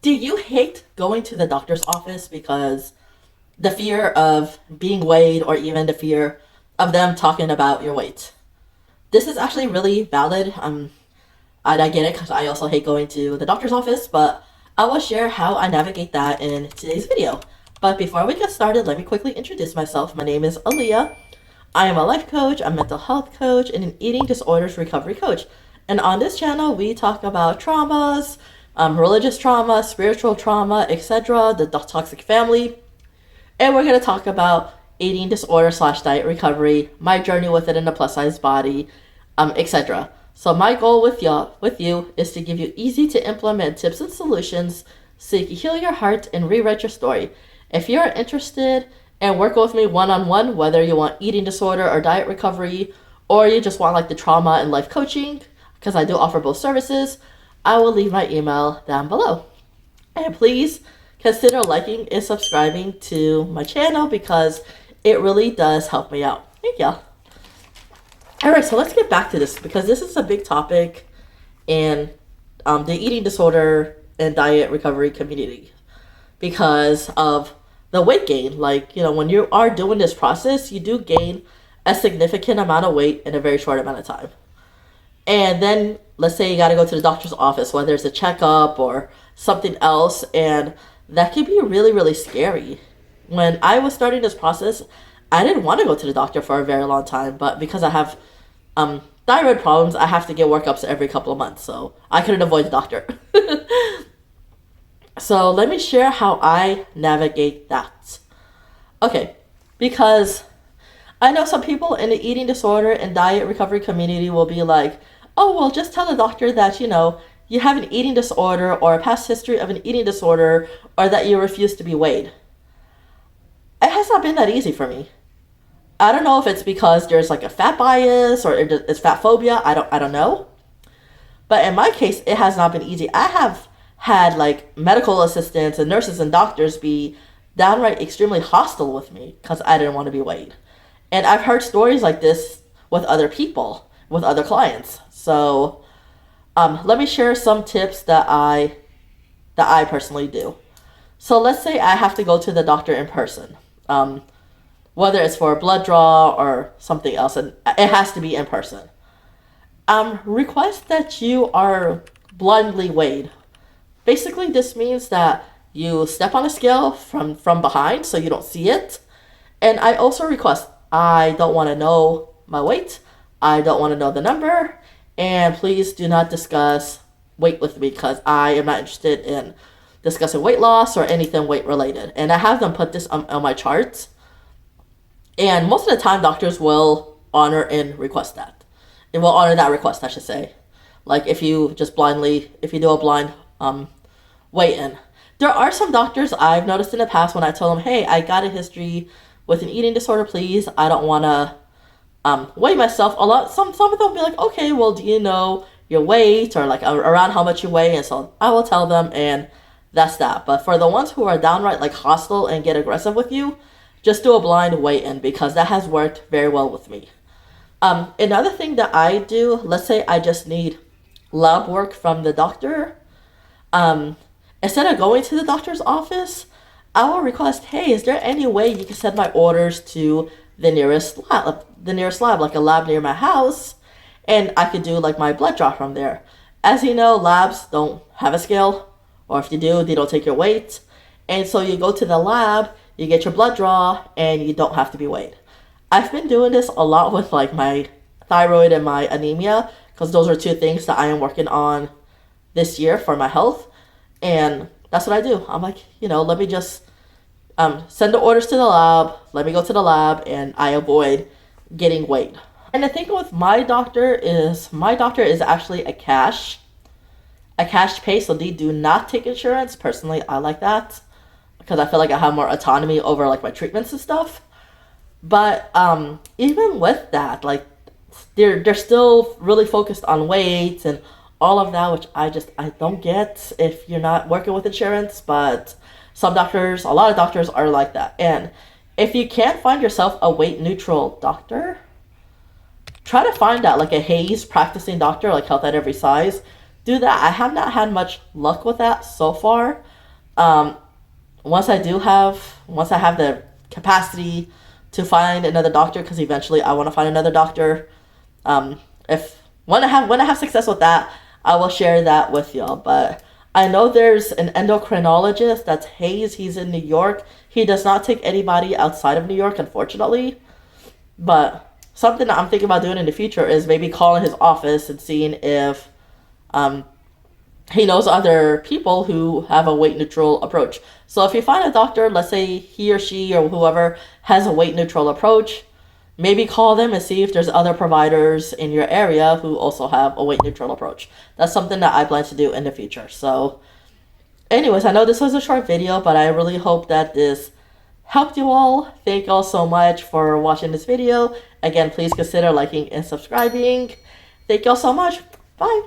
Do you hate going to the doctor's office because the fear of being weighed or even the fear of them talking about your weight? This is actually really valid. I get it because I also hate going to the doctor's office, but I will share how I navigate that in today's video. But before we get started, let me quickly introduce myself. My name is Aaliyah. I am a life coach, a mental health coach, and an eating disorders recovery coach. And on this channel, we talk about traumas, religious trauma, spiritual trauma, etc., the toxic family, and we're going to talk about eating disorder slash diet recovery, my journey with it in a plus size body, etc. So my goal with you is to give you easy to implement tips and solutions so you can heal your heart and rewrite your story. If you're interested and work with me one-on-one, whether you want eating disorder or diet recovery, or you just want like the trauma and life coaching, because I do offer both services, I will leave my email down below. And please consider liking and subscribing to my channel because it really does help me out. Thank you. Alright, so let's get back to this because this is a big topic in the eating disorder and diet recovery community because of the weight gain. Like, when you are doing this process, you do gain a significant amount of weight in a very short amount of time. And then let's say you got to go to the doctor's office, whether it's a checkup or something else, and that can be really, really scary. When I was starting this process, I didn't want to go to the doctor for a very long time, but because I have thyroid problems, I have to get workups every couple of months, so I couldn't avoid the doctor. So let me share how I navigate that. Okay, because I know some people in the eating disorder and diet recovery community will be like, oh, well, just tell the doctor that, you have an eating disorder or a past history of an eating disorder or that you refuse to be weighed. It has not been that easy for me. I don't know if it's because there's like a fat bias or it's fat phobia. I don't know. But in my case, it has not been easy. I have had like medical assistants and nurses and doctors be downright extremely hostile with me because I didn't want to be weighed. And I've heard stories like this with other people, with other clients. So let me share some tips that I personally do. So let's say I have to go to the doctor in person, whether it's for a blood draw or something else, and it has to be in person. Request that you are blindly weighed. Basically, this means that you step on a scale from behind so you don't see it. And I also request, I don't want to know my weight. I don't want to know the number. And please do not discuss weight with me because I am not interested in discussing weight loss or anything weight related. And I have them put this on my charts. And most of the time, doctors will honor and request that. It will honor that request, I should say. Like if you do a blind weigh-in. There are some doctors I've noticed in the past when I tell them, hey, I got a history with an eating disorder, please. I don't want to weigh myself. Some of them will be like, okay, well, do you know your weight or like around how much you weigh? And so I will tell them, and that's that. But for the ones who are downright like hostile and get aggressive with you, just do a blind weigh-in because that has worked very well with me. Another thing that I do, let's say I just need lab work from the doctor. Instead of going to the doctor's office, I will request, hey, is there any way you can send my orders to the nearest lab, like a lab near my house, and I could do like my blood draw from there. As you know, labs don't have a scale, or if you do, they don't take your weight. And so you go to the lab, you get your blood draw, and you don't have to be weighed. I've been doing this a lot with like my thyroid and my anemia, because those are two things that I am working on this year for my health. And that's what I do. I'm like, let me just send the orders to the lab. Let me go to the lab, and I avoid getting weighed. And the thing with my doctor is actually a cash pay, so they do not take insurance. Personally, I like that because I feel like I have more autonomy over like my treatments and stuff. But even with that, like they're still really focused on weight and all of that, which I don't get if you're not working with insurance. But a lot of doctors are like that. And if you can't find yourself a weight neutral doctor, try to find out like a HAES practicing doctor, like health at every size. Do that. I have not had much luck with that so far. Once I have the capacity to find another doctor, because eventually I want to find another doctor. If when I have success with that, I will share that with y'all. But I know there's an endocrinologist that's Hayes. He's in New York. He does not take anybody outside of New York, unfortunately. But something that I'm thinking about doing in the future is maybe calling his office and seeing if he knows other people who have a weight neutral approach. So if you find a doctor, let's say he or she or whoever has a weight neutral approach, maybe call them and see if there's other providers in your area who also have a weight neutral approach. That's something that I plan to do in the future. So anyways, I know this was a short video, but I really hope that this helped you all. Thank you all so much for watching this video. Again, please consider liking and subscribing. Thank you all so much. Bye.